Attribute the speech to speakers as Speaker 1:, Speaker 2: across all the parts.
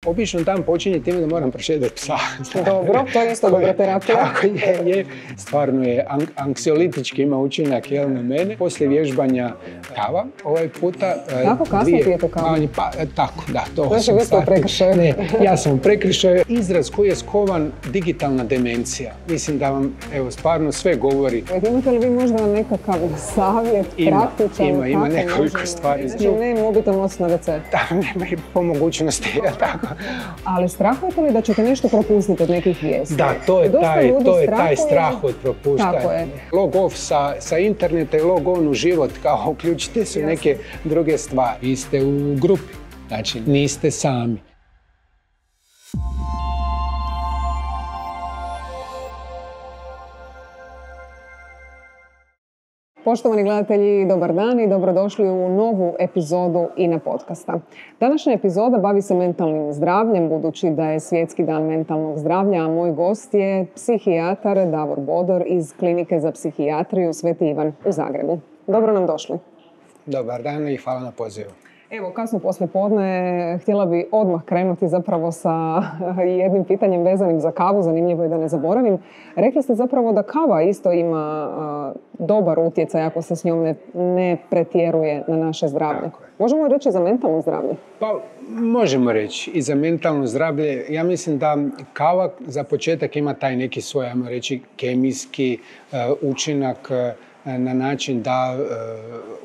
Speaker 1: Obično dan počinje time da moram prošetati psa.
Speaker 2: Dobro, to je isto dobra terapija.
Speaker 1: Tako je. Stvarno je anksiolitički ima učinak na mene. Poslije vježbanja kava, ovaj puta...
Speaker 2: Tako kasno pijete kavu?
Speaker 1: Tako, da.
Speaker 2: Znači, vi ste u prekršaju.
Speaker 1: Ne, ja sam u prekršaju. Izraz koji je skovan digitalna demencija. Mislim da vam, stvarno sve govori.
Speaker 2: Imate li vi možda nekakav savjet, praktičan?
Speaker 1: Ima nekoliko stvari.
Speaker 2: Znači, ne mobitel nositi na WC?
Speaker 1: Da, nema i po mogućnosti, tako.
Speaker 2: Ali strahujete li da ćete nešto propustiti od nekih vijesti?
Speaker 1: Da, to je taj strah od propuštanja. Log off sa interneta i log on u život, kao uključite se u neke druge stvari. Vi ste u grupi, znači niste sami.
Speaker 2: Poštovani gledatelji, dobar dan i dobrodošli u novu epizodu INA podcasta. Današnja epizoda bavi se mentalnim zdravljem, budući da je Svjetski dan mentalnog zdravlja, a moj gost je psihijatar Davor Bodor iz Klinike za psihijatriju Sveti Ivan u Zagrebu. Dobro nam došli.
Speaker 1: Dobar dan i hvala na pozivu.
Speaker 2: Evo, kasno poslijepodne, htjela bi odmah krenuti zapravo sa jednim pitanjem vezanim za kavu, zanimljivo je da ne zaboravim. Rekli ste zapravo da kava isto ima dobar utjecaj ako se s njom ne pretjeruje na naše zdravlje. Možemo li reći za mentalno zdravlje?
Speaker 1: Pa, možemo reći i za mentalno zdravlje. Ja mislim da kava za početak ima taj neki svoj, ajmo reći, kemijski učinak na način da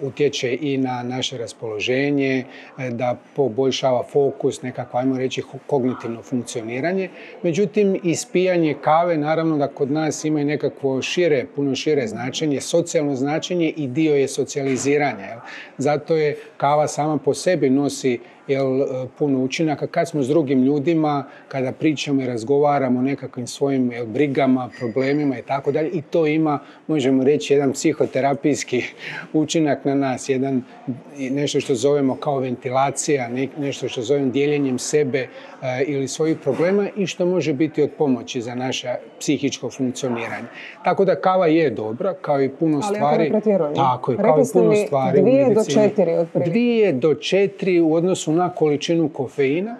Speaker 1: utječe i na naše raspoloženje, da poboljšava fokus, nekako, ajmo reći, kognitivno funkcioniranje. Međutim, ispijanje kave, naravno da kod nas ima i nekakvo šire, puno šire značenje, socijalno značenje i dio je socijaliziranja. Zato je kava sama po sebi nosi puno učinaka. Kad smo s drugim ljudima, kada pričamo i razgovaramo o nekakvim svojim brigama, problemima i tako dalje, i to ima, možemo reći, jedan psihoterapijski učinak na nas, nešto što zovemo kao ventilacija, nešto što zovemo dijeljenjem sebe ili svojih problema i što može biti od pomoći za naše psihičko funkcioniranje. Tako da kava je dobra, kao i puno stvari.
Speaker 2: Ali ako ne pretjerujemo.
Speaker 1: Tako je, kao i puno stvari u medicini.
Speaker 2: 2 do 4 otprilike.
Speaker 1: 2 do 4 u odnosu na količinu kofeina,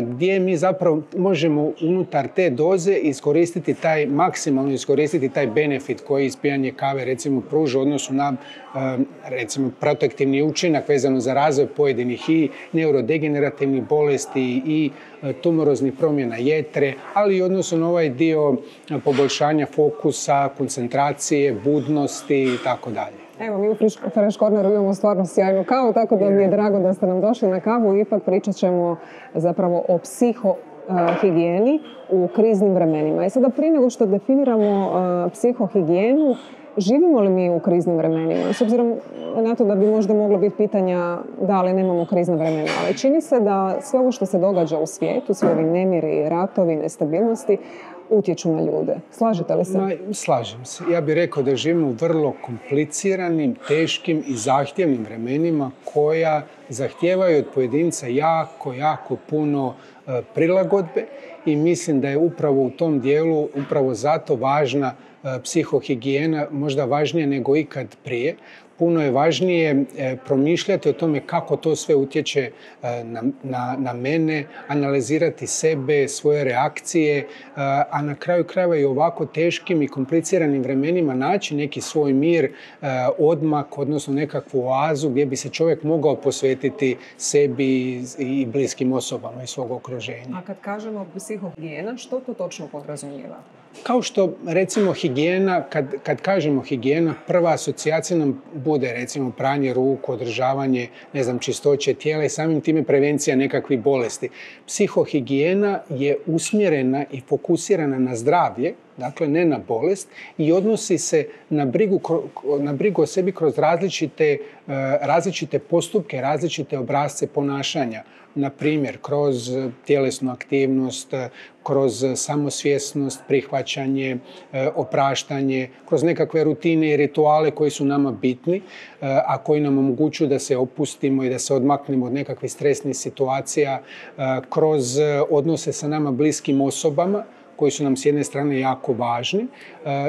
Speaker 1: gdje mi zapravo možemo unutar te doze maksimalno iskoristiti taj benefit koji ispijanje kave recimo pruža u odnosu na recimo protektivni učinak vezano za razvoj pojedinih i neurodegenerativnih bolesti i tumoroznih promjena jetre, ali i u odnosu na ovaj dio poboljšanja fokusa, koncentracije, budnosti i tako dalje.
Speaker 2: Evo, mi u Fresh Corneru imamo stvarno sjajnu kavu, tako da mi je drago da ste nam došli na kavu. Ipak pričat ćemo zapravo o psihohigijeni u kriznim vremenima. I sada prije nego što definiramo psihohigijenu, živimo li mi u kriznim vremenima? S obzirom na to da bi možda moglo biti pitanja da li nemamo krizna vremena, ali čini se da sve ovo što se događa u svijetu, svi ovi nemiri, ratovi, nestabilnosti, utječu na ljude. Slažete li se?
Speaker 1: Slažem se. Ja bih rekao da živimo u vrlo kompliciranim, teškim i zahtjevnim vremenima koja zahtijevaju od pojedinca jako puno prilagodbe i mislim da je upravo u tom dijelu upravo zato važna psihohigijena, možda važnija nego ikad prije. Puno je važnije promišljati o tome kako to sve utječe na mene, analizirati sebe, svoje reakcije, a na kraju krajeva i ovako teškim i kompliciranim vremenima naći neki svoj mir, odmak, odnosno nekakvu oazu gdje bi se čovjek mogao posvetiti sebi i bliskim osobama iz svog okruženja.
Speaker 2: A kad kažemo psihohigijena, što to točno podrazumijeva?
Speaker 1: Kao što, recimo, higijena, kad kažemo higijena, prva asocijacija nam bude, recimo, pranje ruku, održavanje, čistoće tijela i samim time prevencija nekakvih bolesti. Psihohigijena je usmjerena i fokusirana na zdravlje, dakle ne na bolest, i odnosi se na brigu o sebi kroz različite postupke, različite obrasce ponašanja. Na primjer, kroz tjelesnu aktivnost, kroz samosvjesnost, prihvaćanje, opraštanje, kroz nekakve rutine i rituale koji su nama bitni, a koji nam omogućuju da se opustimo i da se odmaknemo od nekakvih stresnih situacija, kroz odnose sa nama bliskim osobama koji su nam s jedne strane jako važni,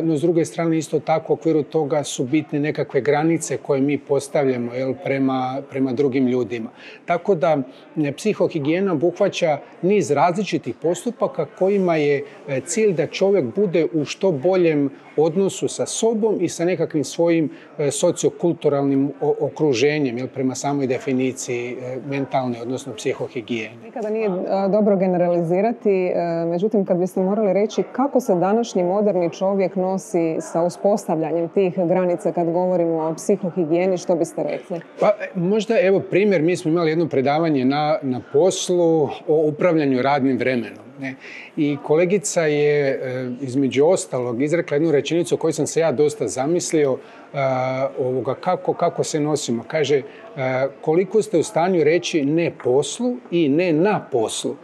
Speaker 1: no s druge strane isto tako u okviru toga su bitne nekakve granice koje mi postavljamo prema drugim ljudima. Tako da psihohigijena obuhvaća niz različitih postupaka kojima je cilj da čovjek bude u što boljem odnosu sa sobom i sa nekakvim svojim sociokulturalnim okruženjem, prema samoj definiciji mentalne, odnosno psihohigijene.
Speaker 2: Nikada nije dobro generalizirati, međutim kad biste morali reći kako se današnji moderni čovjek nosi sa uspostavljanjem tih granica kad govorimo o psihohigijeni, što biste rekli?
Speaker 1: Pa možda evo primjer, mi smo imali jedno predavanje na poslu o upravljanju radnim vremenom. I kolegica je između ostalog izrekla jednu rečenicu o kojoj sam se ja dosta zamislio, kako se nosimo. Kaže, koliko ste u stanju reći ne poslu i ne na poslu,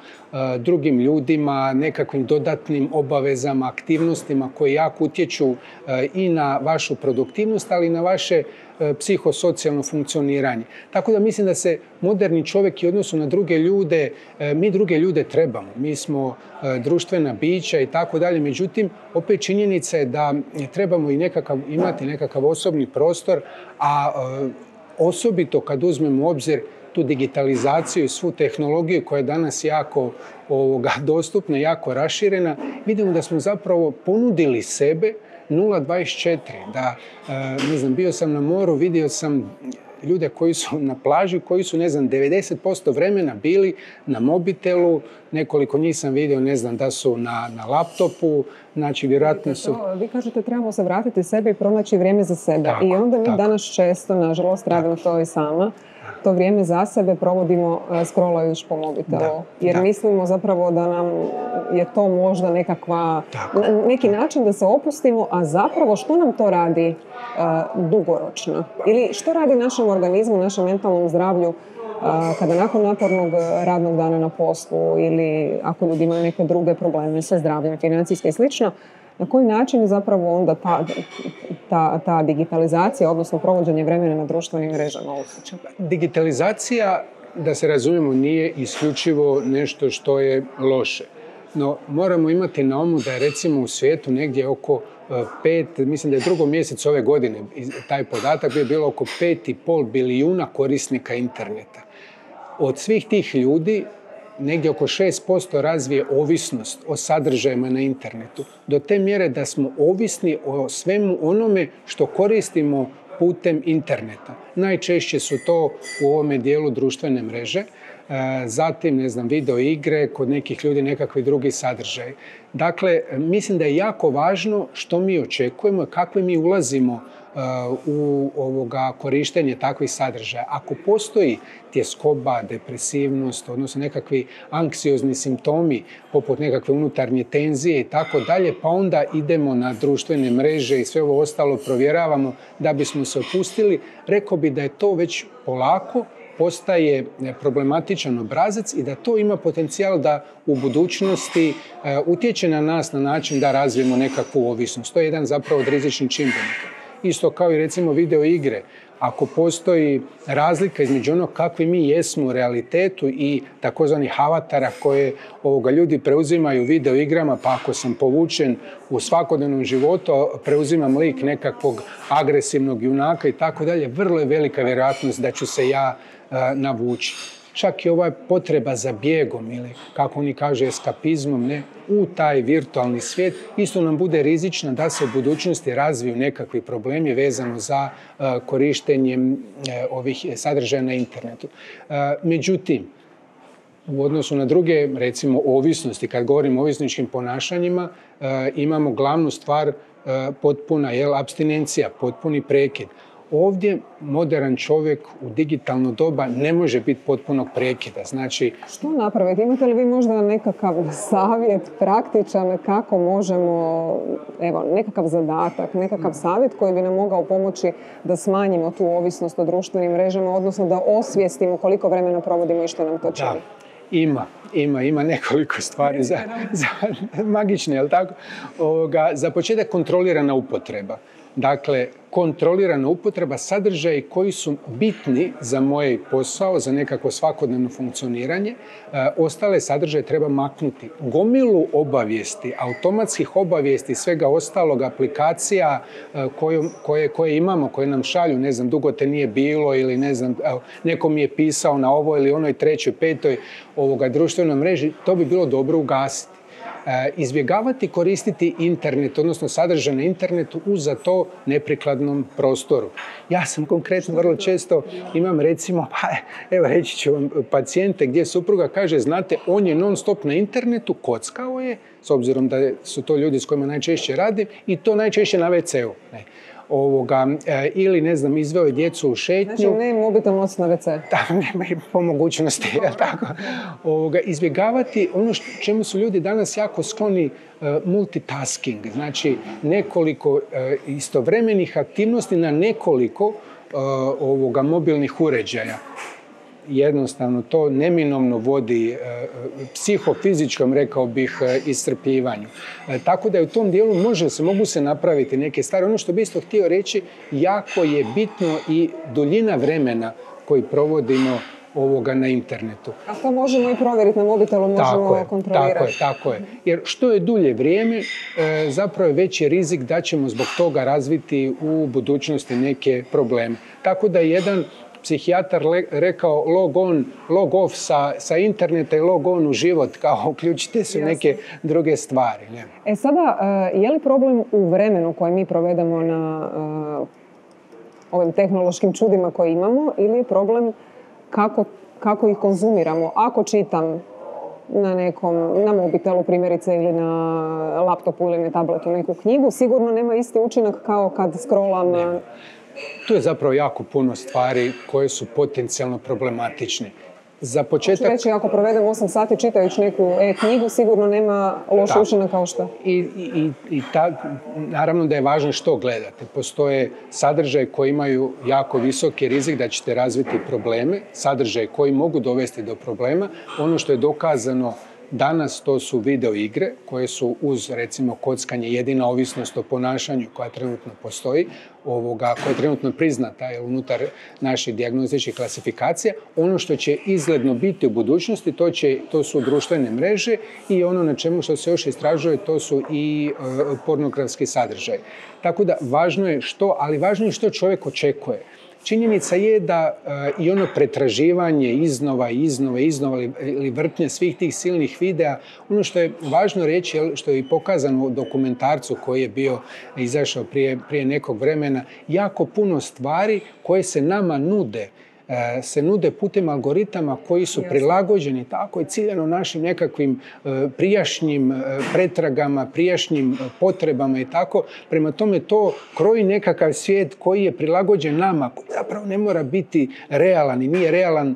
Speaker 1: drugim ljudima, nekakvim dodatnim obavezama, aktivnostima koje jako utječu i na vašu produktivnost, ali i na vaše psihosocijalno funkcioniranje. Tako da mislim da se moderni čovjek i odnosu na druge ljude, mi druge ljude trebamo. Mi smo društvena bića i tako dalje. Međutim, opet činjenica je da trebamo i imati nekakav osobni prostor, a osobito kad uzmemo u obzir tu digitalizaciju i svu tehnologiju koja je danas jako dostupna, jako raširena, vidimo da smo zapravo ponudili sebe 0,24. Da, ne znam, bio sam na moru, vidio sam ljude koji su na plaži, koji su, 90% vremena bili na mobitelu, nekoliko njih sam vidio, da su na laptopu, znači vjerojatno su...
Speaker 2: Vi kažete trebamo se vratiti sebe i pronaći vrijeme za sebe. Tako, i onda mi danas često, nažalost, radim to i sama, to vrijeme za sebe provodimo scrollajući po mobitelu. Jer mislimo zapravo da nam je to možda neki način da se opustimo, a zapravo što nam to radi dugoročno? Ili što radi našem organizmu, našem mentalnom zdravlju kada nakon napornog radnog dana na poslu ili ako ljudi imaju neke druge probleme sa zdravljem, financijske i slično, na koji način zapravo onda ta digitalizacija, odnosno provođenje vremena na društvenim mrežama utječe?
Speaker 1: Digitalizacija, da se razumijemo, nije isključivo nešto što je loše. No, moramo imati na umu da je recimo u svijetu negdje oko 5, mislim da je 2. mjesec ove godine, taj podatak je bilo oko 5,5 bilijuna korisnika interneta. Od svih tih ljudi negdje oko 6% razvije ovisnost o sadržajima na internetu. Do te mjere da smo ovisni o svemu onome što koristimo putem interneta. Najčešće su to u ovome dijelu društvene mreže, zatim, video igre, kod nekih ljudi nekakvi drugi sadržaj. Dakle, mislim da je jako važno što mi očekujemo, kakve mi ulazimo u korištenje takvih sadržaja. Ako postoji tjeskoba, depresivnost, odnosno nekakvi anksiozni simptomi poput nekakve unutarnje tenzije i tako dalje, pa onda idemo na društvene mreže i sve ovo ostalo provjeravamo da bismo se opustili, rekao bi da je to već polako postaje problematičan obrazac i da to ima potencijal da u budućnosti utječe na nas na način da razvijemo nekakvu ovisnost. To je jedan zapravo od rizičnih čimbenika. Isto kao i recimo video igre. Ako postoji razlika između onog kakvi mi jesmo u realitetu i takozvanih avatara koje ljudi preuzimaju u video igrama, pa ako sam povučen u svakodnevnom životu, preuzimam lik nekakvog agresivnog junaka i tako dalje, vrlo je velika vjerojatnost da ću se ja navući. Čak i ova potreba za bijegom ili, kako oni kažu, eskapizmom u taj virtualni svijet isto nam bude rizična da se u budućnosti razviju nekakvi problemi vezano za korištenjem ovih sadržaja na internetu. Međutim, u odnosu na druge, recimo, ovisnosti, kad govorimo o ovisničkim ponašanjima, imamo glavnu stvar potpuna apstinencija, potpuni prekid. Ovdje moderan čovjek u digitalno doba ne može biti potpunog prekida. Znači,
Speaker 2: što napraviti? Imate li vi možda nekakav savjet praktičan kako možemo, nekakav zadatak, nekakav savjet koji bi nam mogao pomoći da smanjimo tu ovisnost o društvenim mrežama, odnosno da osvijestimo koliko vremena provodimo i što nam to čini?
Speaker 1: Ima nekoliko stvari magične, jel tako? Za početak kontrolirana upotreba. Dakle, kontrolirana upotreba sadržaja koji su bitni za moj posao, za nekako svakodnevno funkcioniranje. Ostale sadržaje treba maknuti. Gomilu obavijesti, automatskih obavijesti, svega ostalog, aplikacija koje imamo, koje nam šalju, ne znam, dugo te nije bilo ili ne znam, neko mi je pisao na ovoj ili onoj trećoj, petoj društvenoj mreži, to bi bilo dobro ugasiti. Izbjegavati koristiti internet, odnosno sadržaj na internetu u za to neprikladnom prostoru. Ja sam konkretno vrlo često imam recimo, evo reći ću vam, pacijente gdje supruga kaže, znate, on je non stop na internetu, kockao je, s obzirom da su to ljudi s kojima najčešće radim, i to najčešće na WC-u. Ili, ne znam, izveo je djecu u šetnju.
Speaker 2: Znači, ne mobitel nosi na WC.
Speaker 1: Da, nema i po mogućnosti. Tako. Izbjegavati ono čemu su ljudi danas jako skloni, multitasking. Znači, nekoliko istovremenih aktivnosti na nekoliko mobilnih uređaja. Jednostavno, to neminovno vodi psihofizičkom, rekao bih, iscrpljivanju. Tako da u tom dijelu mogu se napraviti neke stvari. Ono što bih isto htio reći, jako je bitno i duljina vremena koji provodimo na internetu.
Speaker 2: A to možemo i provjeriti na mobitelu, možemo kontrolirati.
Speaker 1: Tako je. Jer što je dulje vrijeme, zapravo je veći rizik da ćemo zbog toga razviti u budućnosti neke probleme. Tako da jedan psihijatar rekao log on, log off sa interneta i log on u život, kao uključite se u neke druge stvari. Ne?
Speaker 2: Sada, je li problem u vremenu koje mi provedemo na ovim tehnološkim čudima koje imamo, ili je problem kako ih konzumiramo? Ako čitam na mobitelu primjerice ili na laptopu ili na tabletu neku knjigu, sigurno nema isti učinak kao kad scrollam.
Speaker 1: Tu je zapravo jako puno stvari koje su potencijalno problematične. Za početak...
Speaker 2: Hoću reći, ako provedem 8 sati čitajući neku e-knjigu, sigurno nema loš učinak kao što.
Speaker 1: Naravno da je važno što gledate. Postoje sadržaje koji imaju jako visoki rizik da ćete razviti probleme, sadržaje koji mogu dovesti do problema. Ono što je dokazano danas, to su video igre koje su uz, recimo, kockanje jedina ovisnost o ponašanju koja trenutno postoji, koja je trenutno priznata unutar naših dijagnostičkih klasifikacija. Ono što će izgledno biti u budućnosti, to su društvene mreže, i ono na čemu što se još istražuje, to su i pornografski sadržaj. Tako da važno je što čovjek očekuje. Činjenica je da i ono pretraživanje iznova ili vrtnje svih tih silnih videa, ono što je važno reći, što je i pokazano u dokumentarcu koji je bio izašao prije nekog vremena, jako puno stvari koje se nama nude putem algoritama koji su prilagođeni tako i ciljano našim nekakvim prijašnjim pretragama, prijašnjim potrebama i tako. Prema tome to kroji nekakav svijet koji je prilagođen nama, koji zapravo ne mora biti realan i nije realan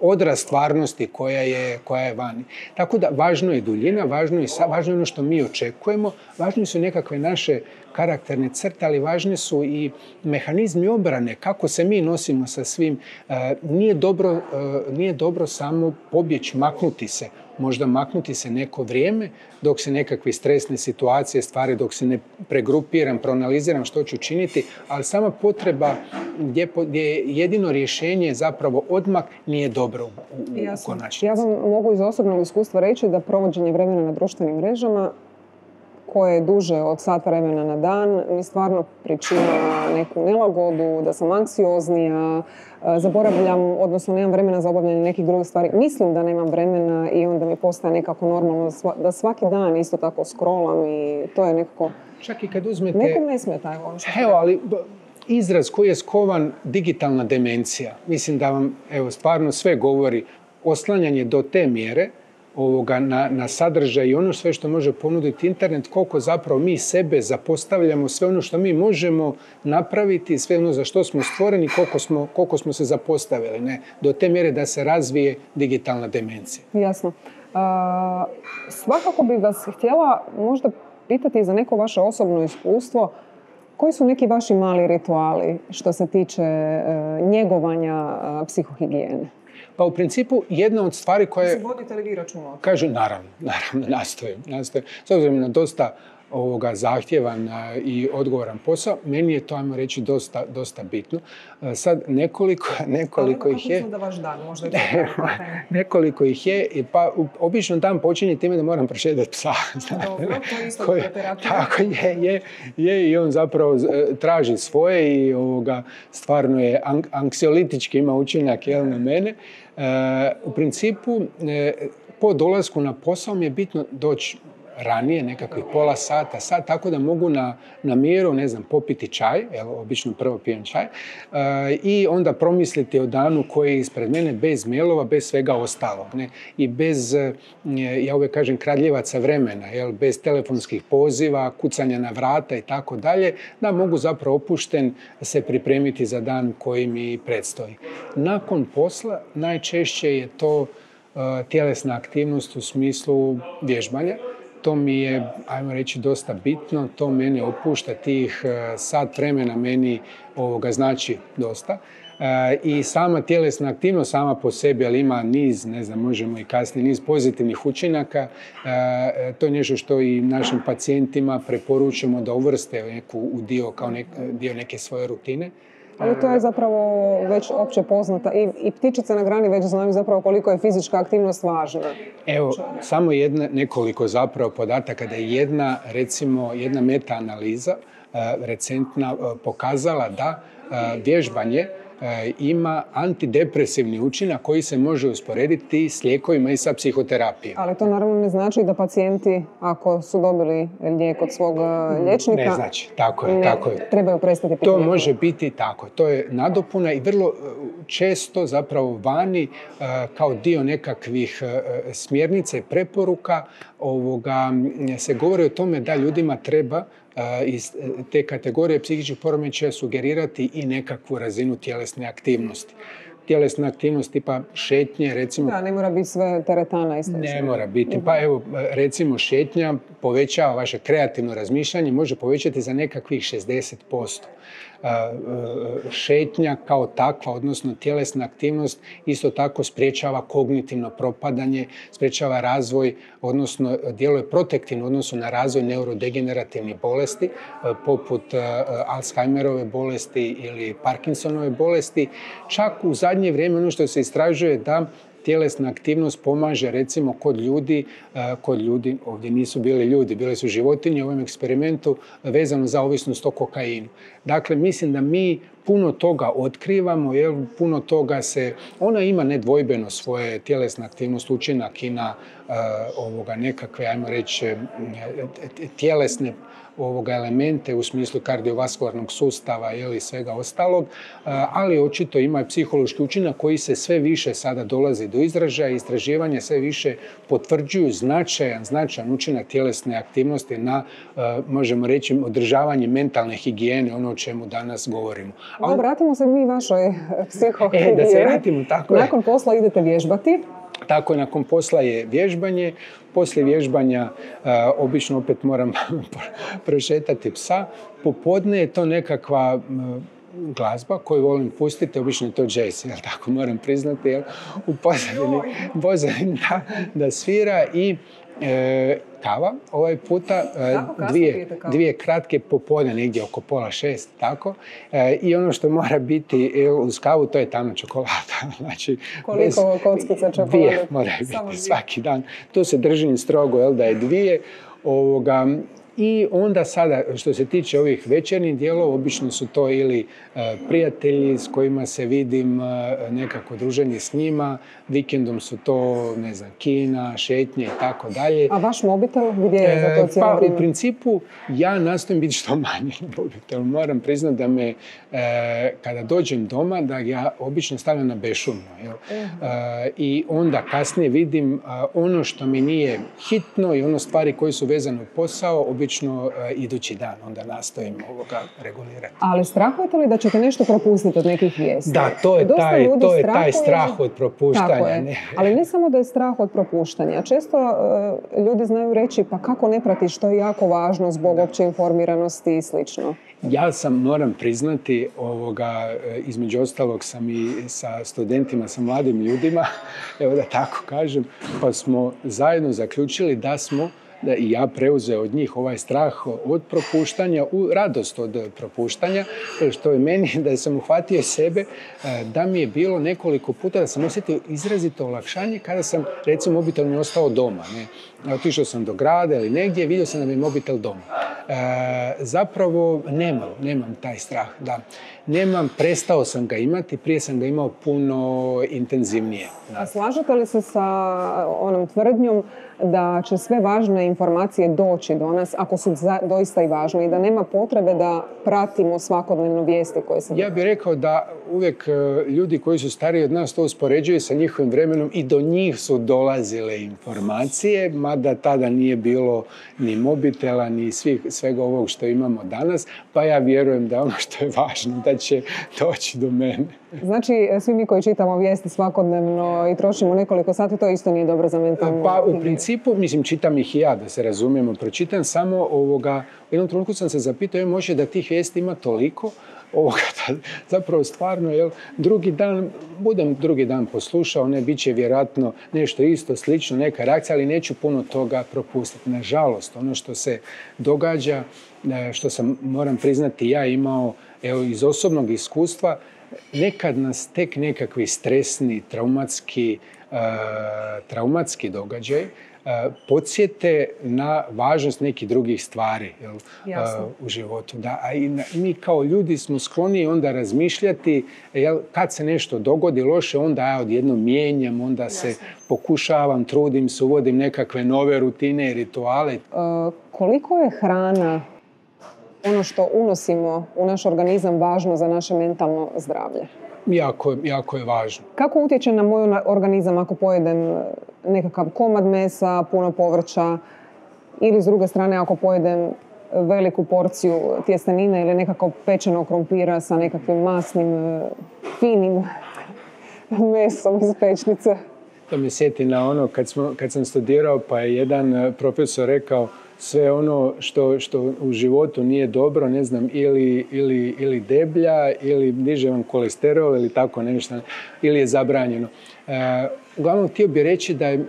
Speaker 1: odraz stvarnosti koja je vani. Tako da važno je duljina, važno je ono što mi očekujemo, važne su nekakve naše karakterne crte, ali važne su i mehanizmi obrane, kako se mi nosimo sa svim. Nije dobro samo pobjeći, maknuti se. Možda maknuti se neko vrijeme dok se nekakve stresne situacije stvari, dok se ne pregrupiram, proanaliziram što ću činiti, ali sama potreba gdje je jedino rješenje zapravo odmak nije dobro u konačnici.
Speaker 2: Ja vam mogu iz osobnog iskustva reći da provođenje vremena na društvenim mrežama koje je duže od sat vremena na dan mi stvarno pričina neku nelagodu, da sam anksioznija, zaboravljam, odnosno nemam vremena za obavljanje nekih drugih stvari. Mislim da nemam vremena i onda mi postaje nekako normalno da svaki dan isto tako scrollam i to je nekako...
Speaker 1: Čak i kad uzmete...
Speaker 2: Nekom ne smeta ono što...
Speaker 1: Evo, ali izraz koji je skovan digitalna demencija. Mislim da vam, stvarno sve govori oslanjanje do te mjere na sadržaj i ono sve što može ponuditi internet, koliko zapravo mi sebe zapostavljamo, sve ono što mi možemo napraviti, sve ono za što smo stvoreni, koliko smo se zapostavili, ne? Do te mjere da se razvije digitalna demencija.
Speaker 2: Jasno. Svakako bih vas htjela možda pitati za neko vaše osobno iskustvo, koji su neki vaši mali rituali što se tiče njegovanja psihohigijene?
Speaker 1: Pa u principu jedna od stvari koje...
Speaker 2: Vodite li vi računa?
Speaker 1: Kažu, naravno, nastojim. S obzirom na dosta zahtjevan i odgovoran posao, meni je to, ajmo reći, dosta bitno. Sad, nekoliko ih je...
Speaker 2: Da vaš dan, možda
Speaker 1: nekoliko ih je, pa obično dan počinje time da moram prošetati psa.
Speaker 2: Dobro, to je isto terapija.
Speaker 1: Tako je, i on zapravo traži svoje i stvarno je anksiolitički ima učinak na mene. U principu, po dolasku na posao mi je bitno doći ranije, nekakvih pola sat, tako da mogu na miru, popiti čaj, obično prvo pijem čaj, i onda promisliti o danu koji je ispred mene bez mailova, bez svega ostalog, i bez, ja uvijek kažem, kradljivaca vremena, bez telefonskih poziva, kucanja na vrata i tako dalje, da mogu zapravo opušten se pripremiti za dan koji mi predstoji. Nakon posla najčešće je to tjelesna aktivnost u smislu vježbanja. To mi je, ajmo reći, dosta bitno, to mene opušta, tih sat vremena meni znači dosta. I sama tjelesna aktivnost sama po sebi, ali ima niz, možemo i kasnije, niz pozitivnih učinaka. To je nešto što i našim pacijentima preporučujemo da uvrste u dio neke svoje rutine.
Speaker 2: Ali to je zapravo već opće poznata i ptičice na grani već znaju zapravo koliko je fizička aktivnost važna.
Speaker 1: Evo, samo nekoliko zapravo podataka da je jedna meta-analiza recentna pokazala da vježbanje ima antidepresivni učinak koji se može usporediti s lijekovima i sa psihoterapijom.
Speaker 2: Ali to naravno ne znači da pacijenti, ako su dobili lijek od svog liječnika,
Speaker 1: ne znači, tako je.
Speaker 2: Trebaju prestati piti
Speaker 1: to
Speaker 2: lijekove.
Speaker 1: Može biti tako. To je nadopuna i vrlo često zapravo vani kao dio nekakvih smjernica i preporuka se govori o tome da ljudima treba iz te kategorije psihičkih poremećaja sugerirati i nekakvu razinu tjelesne aktivnosti. Tjelesna aktivnost tipa šetnje, recimo...
Speaker 2: Da, ne mora biti sve teretana isto.
Speaker 1: Ne mora biti. Pa evo, recimo šetnja povećava vaše kreativno razmišljanje, može povećati za nekakvih 60%. Šetnja kao takva, odnosno tjelesna aktivnost, isto tako sprječava kognitivno propadanje, sprječava razvoj, odnosno djeluje protektivno odnosno na razvoj neurodegenerativnih bolesti, poput Alzheimerove bolesti ili Parkinsonove bolesti. Čak u zadnje vrijeme ono što se istražuje da tjelesna aktivnost pomaže recimo kod ljudi, ovdje nisu bili ljudi, bile su životinje u ovom eksperimentu vezano za ovisnost o kokainu. Dakle, mislim da mi puno toga otkrivamo, jer puno toga ona ima nedvojbeno svoje tjelesna aktivnost, učinak i na nekakve, ajmo reći, tjelesne elemente u smislu kardiovaskularnog sustava ili svega ostalog, ali očito ima i psihološki učinak koji se sve više sada dolazi do izražaja i istraživanja sve više potvrđuju značajan učinak tjelesne aktivnosti na, možemo reći, održavanje mentalne higijene, ono o čemu danas govorimo.
Speaker 2: Vratimo se mi vašoj psihohigijeni.
Speaker 1: Da se vratimo, tako je.
Speaker 2: Nakon posla idete vježbati.
Speaker 1: Tako je, nakon posla je vježbanje. Poslije vježbanja obično opet moram prošetati psa. Popodne je to nekakva glazba koju volim pustiti, obično je to jazz, tako moram priznati, u pozadini da svira i kava, ovaj puta dvije kratke popodne, negdje oko 5:30, tako. I ono što mora biti uz kavu, to je tamna čokolada. Znači,
Speaker 2: koliko kockica čokolade?
Speaker 1: Dvije mora biti svaki dan. To se držim strogo, da je dvije. I onda sada, što se tiče ovih večernjih dijelova, obično su to ili prijatelji s kojima se vidim, nekako druženje s njima, vikendom su to, kina, šetnje i tako dalje.
Speaker 2: A vaš mobitel gdje je za to cijelo vrijeme?
Speaker 1: U principu ja nastojim biti što manje na mobitelu. Moram priznati da me, kada dođem doma, da ja obično stavljam na bešumno. I onda kasnije vidim ono što mi nije hitno i ono stvari koje su vezane u posao, obično idući dan, onda nastojim regulirati.
Speaker 2: Ali strahujete li da ćete nešto propustiti od nekih vijesti?
Speaker 1: Da, to je taj strah od propuštanja.
Speaker 2: Tako je. Ali ne samo da je strah od propuštanja. Često ljudi znaju reći, pa kako ne pratiš, to je jako važno zbog opće informiranosti i slično.
Speaker 1: Ja moram priznati, između ostalog sam i sa studentima, sa mladim ljudima, evo da tako kažem, pa smo zajedno zaključili da smo i ja preuzeo od njih ovaj strah od propuštanja u radost od propuštanja, što je meni da sam uhvatio sebe, da mi je bilo nekoliko puta da sam osjetio izrazito olakšanje kada sam, recimo, mobitel mi ostao doma. Ne? Otišao sam do grada ili negdje, vidio sam da mi je mobitel doma. Zapravo nemam taj strah. Da. Prestao sam ga imati, prije sam ga imao puno intenzivnije.
Speaker 2: A slažete li se sa onom tvrdnjom da će sve važne informacije doći do nas, ako su doista i važne, i da nema potrebe da pratimo svakodnevno vijesti koje se...
Speaker 1: Ja bih rekao da uvijek ljudi koji su stariji od nas to uspoređuju sa njihovim vremenom i do njih su dolazile informacije, mada tada nije bilo ni mobitela, ni svega ovog što imamo danas, pa ja vjerujem da ono što je važno da će doći do mene.
Speaker 2: Znači, svi mi koji čitamo vijesti svakodnevno i trošimo nekoliko sati, to isto nije dobro za mentalnu...
Speaker 1: Pa u principu, mislim, čitam ih i ja, da se razumijemo. Pročitam samo u jednom trenutku sam se zapitao, može da tih vijesti ima toliko, zapravo stvarno, budem drugi dan poslušao, bit će vjerojatno nešto isto, slično, neka reakcija, ali neću puno toga propustiti. Nažalost, ono što se događa, što sam, moram priznati, ja imao iz osobnog iskustva, nekad nas tek nekakvi stresni, traumatski događaj podsjete na važnost nekih drugih stvari u životu. A mi kao ljudi smo skloni onda razmišljati kad se nešto dogodi loše, onda ja odjednom mijenjam, onda se pokušavam, trudim se, uvodim nekakve nove rutine i rituale.
Speaker 2: Koliko je hrana, ono što unosimo u naš organizam, važno za naše mentalno zdravlje?
Speaker 1: Jako je važno.
Speaker 2: Kako utječe na moj organizam ako pojedem nekakav komad mesa, puno povrća, ili s druge strane ako pojedem veliku porciju tjestenine ili nekako pečenog krumpira sa nekakvim masnim, finim mesom iz pečnice?
Speaker 1: To me sjeti na ono kad sam studirao, pa je jedan profesor rekao sve ono što u životu nije dobro, ne znam, ili deblja, ili diže vam kolesterol, ili tako nešto, ili je zabranjeno. Uglavnom, htio bih reći da je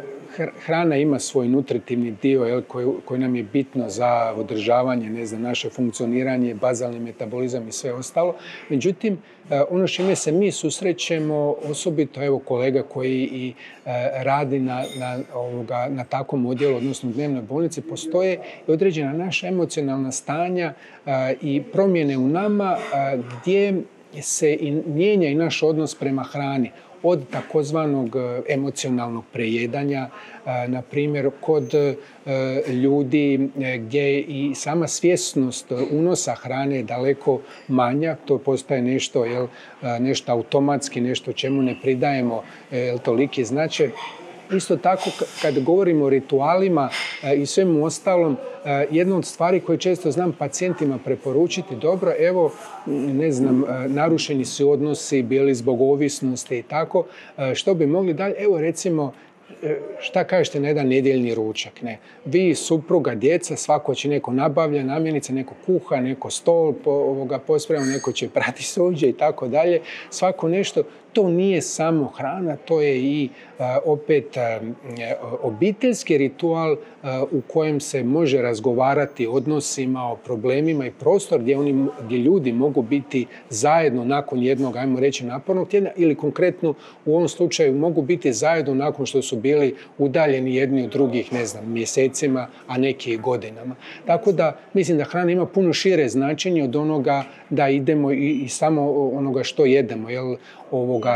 Speaker 1: hrana ima svoj nutritivni dio koji nam je bitno za održavanje, ne znam, naše funkcioniranje, bazalni metabolizam i sve ostalo. Međutim, ono s čime se mi susrećemo, osobito kolega koji i radi na takvom odjelu, odnosno dnevnoj bolnici, postoje i određena naša emocionalna stanja i promjene u nama gdje se mijenja i naš odnos prema hrani. Od takozvanog emocionalnog prejedanja, na primjer kod ljudi gdje i sama svjesnost unosa hrane je daleko manja, to postaje nešto automatski, nešto čemu ne pridajemo toliki značaj. Isto tako, kad govorimo o ritualima i svemu ostalom, jedna od stvari koje često znam pacijentima preporučiti, dobro, ne znam, narušeni su odnosi, bili zbog ovisnosti i tako, što bi mogli dalje, recimo, šta kažete na jedan nedjeljni ručak? Ne? Vi, supruga, djeca, svako će neko nabavlja namirnice, neko kuha, neko stol posprema, neko će prati suđe i tako dalje. Svako nešto. To nije samo hrana, to je i opet obiteljski ritual u kojem se može razgovarati o odnosima, o problemima i prostor gdje ljudi mogu biti zajedno nakon jednog, ajmo reći, napornog tjedna ili konkretno u ovom slučaju mogu biti zajedno nakon što su bili udaljeni jedni od drugih, ne znam, mjesecima, a neki godinama. Tako da mislim da hrana ima puno šire značenje od onoga da idemo i samo onoga što jedemo,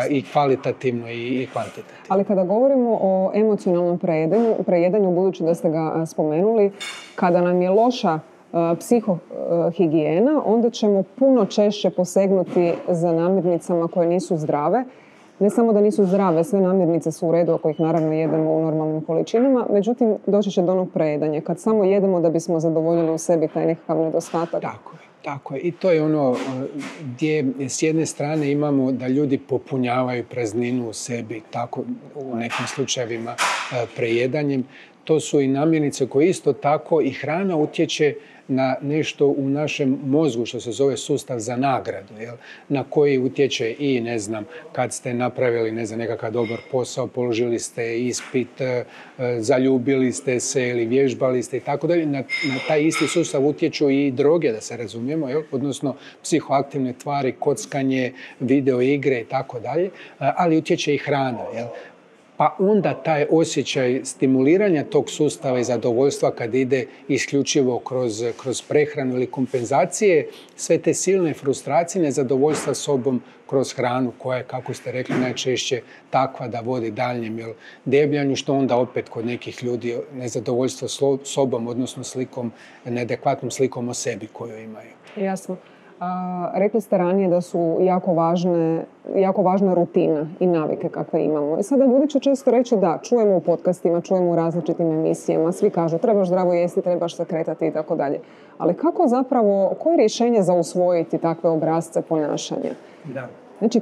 Speaker 1: i kvalitativno i kvantitativno.
Speaker 2: Ali kada govorimo o emocionalnom prejedanju, budući da ste ga spomenuli, kada nam je loša psihohigijena, onda ćemo puno češće posegnuti za namirnicama koje nisu zdrave. Ne samo da nisu zdrave, sve namirnice su u redu ako ih naravno jedemo u normalnim količinama, međutim doći će do onog prejedanja, kad samo jedemo da bismo zadovoljili u sebi taj nekakav nedostatak.
Speaker 1: Tako je. I to je ono gdje s jedne strane imamo da ljudi popunjavaju prazninu u sebi, tako u nekim slučajevima prejedanjem. to su i namirnice koje isto tako i hrana utječe na nešto u našem mozgu što se zove sustav za nagradu, na koji utječe i, ne znam, kad ste napravili, ne znam, nekakav dobar posao, položili ste ispit, zaljubili ste se ili vježbali ste i tako dalje. Na taj isti sustav utječu i droge, da se razumijemo, odnosno psihoaktivne tvari, kockanje, video igre i tako dalje, ali utječe i hrana, pa onda taj osjećaj stimuliranja tog sustava i zadovoljstva kad ide isključivo kroz prehranu ili kompenzacije, sve te silne frustracije, nezadovoljstva sobom kroz hranu koja je, kako ste rekli, najčešće takva da vodi daljnjem debljanju, što onda opet kod nekih ljudi nezadovoljstvo sobom, odnosno slikom, neadekvatnom slikom o sebi koju imaju.
Speaker 2: Jasno. Rekli ste ranije da su jako važna rutina i navike kakve imamo. I sada ljudi će često reći da, čujemo u podcastima, čujemo u različitim emisijama, svi kažu trebaš zdravo jesti, trebaš se kretati i tako dalje. Ali kako zapravo, koje je rješenje za usvojiti takve obrasce ponašanja?
Speaker 1: Da.
Speaker 2: Znači,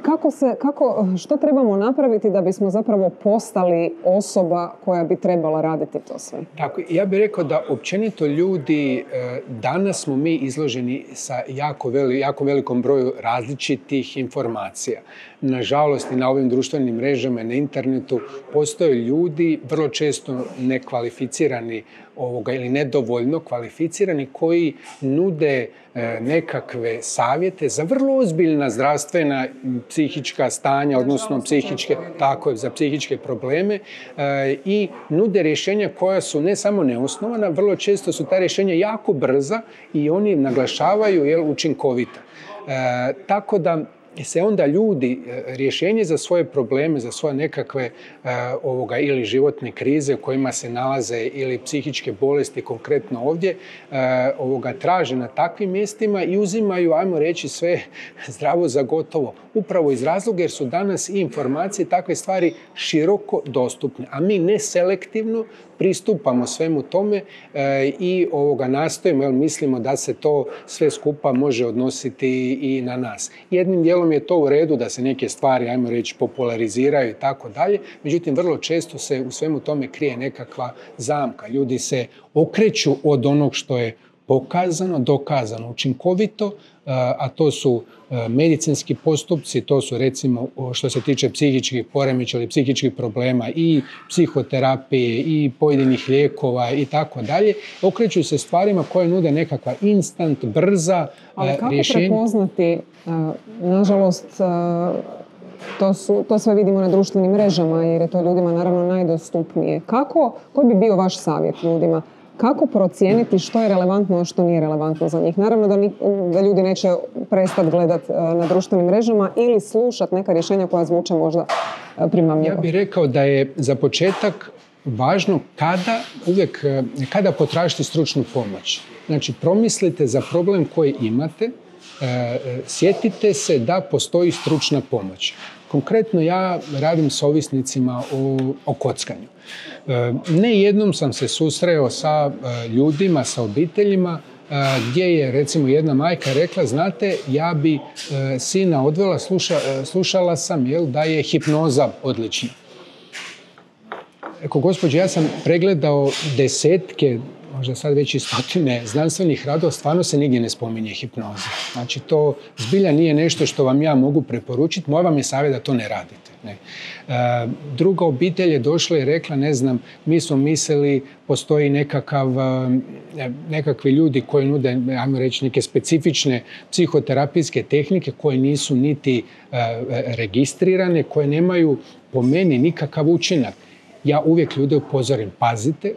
Speaker 2: što trebamo napraviti da bismo zapravo postali osoba koja bi trebala raditi to sve?
Speaker 1: Tako, ja bih rekao da općenito ljudi, danas smo mi izloženi sa jako velikom broju različitih informacija. Nažalost, i na ovim društvenim mrežama i na internetu postoje ljudi, vrlo često nekvalificirani ili nedovoljno kvalificirani, koji nude nekakve savjete za vrlo ozbiljna zdravstvena psihička stanja, odnosno za psihičke probleme, i nude rješenja koja su ne samo neosnovana, vrlo često su ta rješenja jako brza i oni naglašavaju učinkovita. Tako da se onda ljudi rješenje za svoje probleme, za svoje nekakve ili životne krize u kojima se nalaze ili psihičke bolesti, konkretno ovdje, traže na takvim mjestima i uzimaju, ajmo reći, sve zdravo za gotovo. Upravo iz razloga jer su danas i informacije, takve stvari široko dostupne, a mi neselektivno pristupamo svemu tome i nastojimo, mislimo da se to sve skupa može odnositi i na nas. Jednim dijelom je to u redu da se neke stvari, ajmo reći, populariziraju i tako dalje, međutim vrlo često se u svemu tome krije nekakva zamka. Ljudi se okreću od onog što je pokazano, dokazano, učinkovito, a to su medicinski postupci, to su recimo što se tiče psihičkih poremećaja ili psihičkih problema i psihoterapije i pojedinih lijekova i tako dalje. Okreću se stvarima koje nude nekakva instant, brza rješenja.
Speaker 2: Ali kako prepoznati, nažalost, to sve vidimo na društvenim mrežama jer je to ljudima naravno najdostupnije. Koji bi bio vaš savjet ljudima? Kako procijeniti što je relevantno, a što nije relevantno za njih? Naravno da ljudi neće prestati gledati na društvenim mrežama ili slušati neka rješenja koja zvuče možda primamljivo.
Speaker 1: Ja bih rekao da je za početak važno kada potražiti stručnu pomoć. Znači, promislite za problem koji imate, sjetite se da postoji stručna pomoć. Konkretno ja radim s ovisnicima o kockanju. Ne jednom sam se susreo sa ljudima, sa obiteljima gdje je recimo jedna majka rekla, znate, ja bi sina odvela, slušala sam da je hipnoza odlična. Eko, gospođo, ja sam pregledao desetke, možda sad već i stotine znanstvenih radova, stvarno se nigdje ne spominje hipnoza. Znači, to zbilja nije nešto što vam ja mogu preporučiti, moj vam je savjet da to ne radite. Ne. Druga obitelj je došla i rekla, ne znam, mi smo mislili, postoji nekakvi ljudi koji nude, ajmo reći, neke specifične psihoterapijske tehnike koje nisu niti registrirane, koje nemaju po meni nikakav učinak. Ja uvijek ljude upozorim, pazite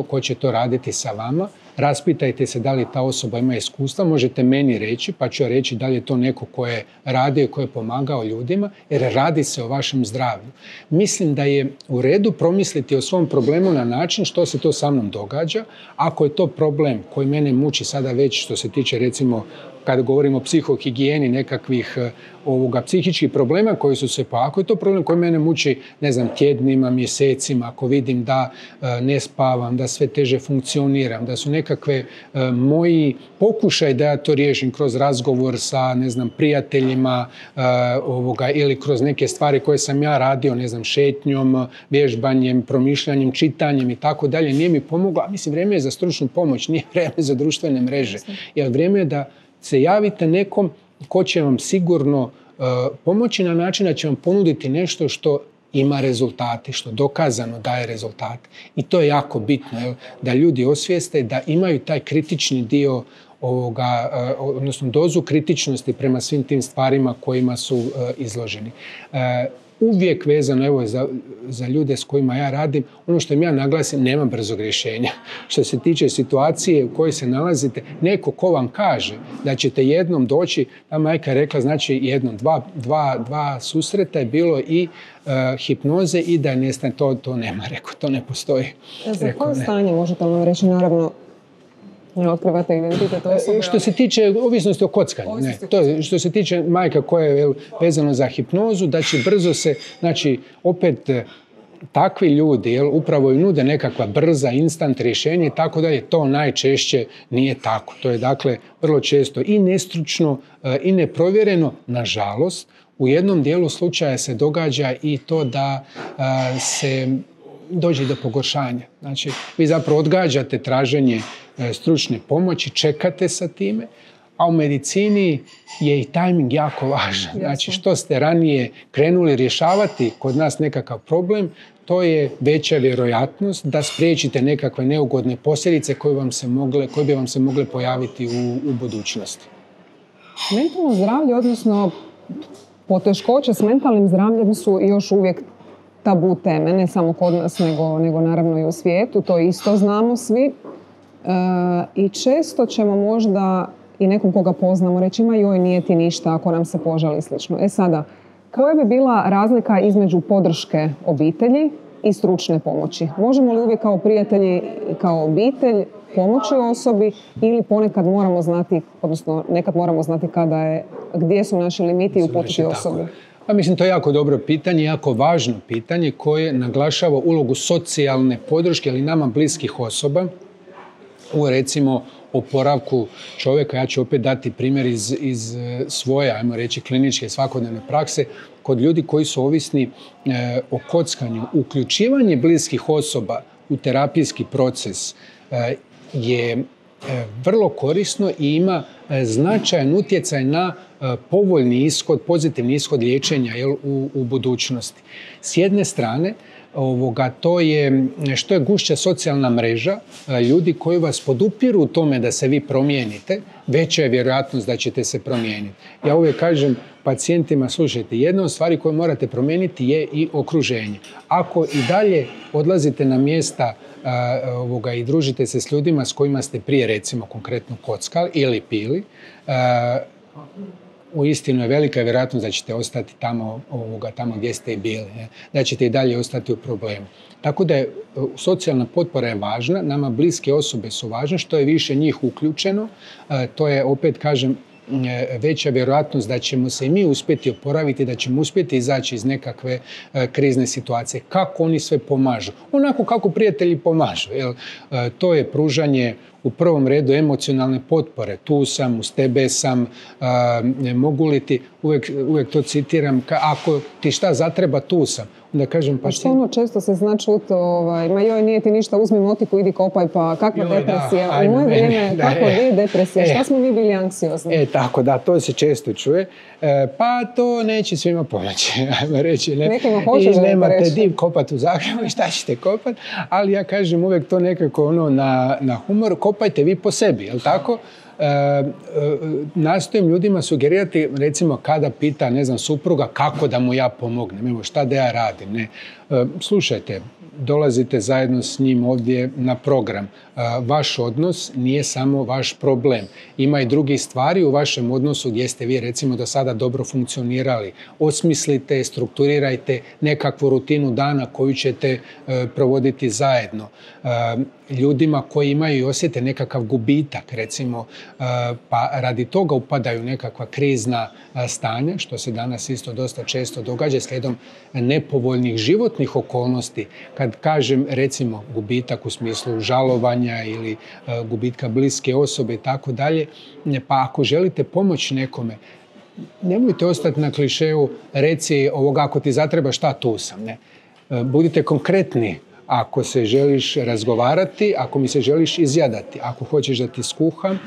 Speaker 1: ko će to raditi sa vama, raspitajte se da li ta osoba ima iskustva, možete meni reći, pa ću reći da li je to neko ko je radio i ko je pomagao ljudima, jer radi se o vašem zdravlju. Mislim da je u redu promisliti o svom problemu na način što se to sa mnom događa. Ako je to problem koji mene muči sada već što se tiče recimo kada govorimo o psihohigijeni nekakvih psihičkih problema koji su se, pa ako je to problem koji mene muči, ne znam, tjednima, mjesecima, ako vidim da ne spavam, da sve teže funkcioniram, da su nekakve moji pokušaj da ja to riješim kroz razgovor sa, ne znam, prijateljima ili kroz neke stvari koje sam ja radio, ne znam, šetnjom, vježbanjem, promišljanjem, čitanjem i tako dalje, nije mi pomoglo. Mislim, vrijeme je za stručnu pomoć, nije vrijeme za društvene mreže. Jer vrijeme je da se javite nekom ko će vam sigurno pomoći na način da će vam ponuditi nešto što ima rezultate, što dokazano daje rezultate. I to je jako bitno, da ljudi osvijeste da imaju taj kritični dio odnosno dozu kritičnosti prema svim tim stvarima kojima su izloženi. Uvijek vezano za ljude s kojima ja radim, ono što im ja naglasim, nema brzog rješenja. Što se tiče situacije u kojoj se nalazite, neko ko vam kaže da ćete jednom doći, ta majka je rekla, znači jednom, dva susreta je bilo i hipnoze i da nestane, to nema, rekao, to ne postoji.
Speaker 2: Za koje stanje možete nam reći, naravno, ne otkrivate identitet osobe?
Speaker 1: Što se tiče ovisnosti o kockanju, što se tiče majka koja je vezano za hipnozu, da će brzo se, znači opet takvi ljudi upravo i nude nekakva brza, instant rješenje i tako dalje, to najčešće nije tako. To je dakle vrlo često i nestručno i neprovjereno, nažalost. U jednom dijelu slučaja se događa i to da se dođe do pogoršanja. Znači, vi zapravo odgađate traženje stručne pomoći, čekate sa time, a u medicini je i tajming jako važan. Znači, što ste ranije krenuli rješavati kod nas nekakav problem, to je veća vjerojatnost da spriječite nekakve neugodne posljedice koje bi vam se mogle pojaviti u budućnosti.
Speaker 2: Mentalno zdravlje, odnosno poteškoće s mentalnim zdravljem su još uvijek tabu teme, ne samo kod nas, nego naravno i u svijetu. To isto znamo svi. I često ćemo možda i nekom koga poznamo reći, ima joj, nije ti ništa ako nam se požali i slično. Sada, koja bi bila razlika između podrške obitelji i stručne pomoći? Možemo li uvijek kao prijatelji, kao obitelj pomoći osobi ili ponekad moramo znati, odnosno nekad moramo znati gdje su naši limiti i uputiti osobu?
Speaker 1: Pa mislim, to je jako dobro pitanje, jako važno pitanje koje naglašava ulogu socijalne podrške ili nama bliskih osoba u, recimo, oporavku čovjeka. Ja ću opet dati primjer iz svoje, ajmo reći, kliničke svakodnevne prakse. Kod ljudi koji su ovisni o kockanju, uključivanje bliskih osoba u terapijski proces je vrlo korisno i ima značajan utjecaj na povoljni ishod, pozitivni ishod liječenja u budućnosti. S jedne strane, to je što je gušća socijalna mreža ljudi koji vas podupiru u tome da se vi promijenite, veća je vjerojatnost da ćete se promijeniti. Ja uvijek kažem pacijentima, slušajte, jedna od stvari koje morate promijeniti je i okruženje. Ako i dalje odlazite na mjesta i družite se s ljudima s kojima ste prije, recimo, konkretno kockali ili pili, uistinu je velika vjerojatnost da ćete ostati tamo gdje ste i bili, da ćete i dalje ostati u problemu. Tako da socijalna potpora je važna, nama bliske osobe su važne, što je više njih uključeno, to je, opet kažem, veća vjerojatnost da ćemo se i mi uspjeti oporaviti, da ćemo uspjeti izaći iz nekakve krizne situacije. Kako oni sve pomažu? Onako kako prijatelji pomažu. To je pružanje u prvom redu emocionalne potpore. Tu sam, uz tebe sam, mogu li ti, uvijek to citiram, ako ti šta zatreba, tu sam. Onda kažem, pa
Speaker 2: što često se zna čuti, ma joj, nije ti ništa, uzmi motiku, idi kopaj, pa kakva depresija. U moje vrijeme, kako je depresija? Šta smo mi bili anksiozni?
Speaker 1: Tako da, to se često čuje. Pa to neće svima pomoći, ajmo reći.
Speaker 2: Nekima hoćeš da
Speaker 1: nemate div kopat u Zagrebu i šta ćete kopat, ali ja kažem uvijek to nekako na humor, kopajte vi po sebi, jel tako? Nastojim ljudima sugerirati, recimo kada pita, ne znam, supruga kako da mu ja pomognem, evo šta da ja radim, ne. Slušajte, dolazite zajedno s njim ovdje na program. Vaš odnos nije samo vaš problem. Ima i drugih stvari u vašem odnosu gdje ste vi recimo do sada dobro funkcionirali. Osmislite, strukturirajte nekakvu rutinu dana koju ćete provoditi zajedno. Ljudima koji imaju i osjete nekakav gubitak, recimo, pa radi toga upadaju nekakva krizna stanja, što se danas isto dosta često događa slijedom nepovoljnih životnih okolnosti. Kad kažem, recimo, gubitak u smislu žalovanja ili gubitka bliske osobe i tako dalje, pa ako želite pomoći nekome, nemojte ostati na klišeju, reci ovoga, ako ti zatreba šta, tu sam. Ne? Budite konkretni. Ako se želiš razgovarati, ako mi se želiš izjadati, ako hoćeš da ti skuham,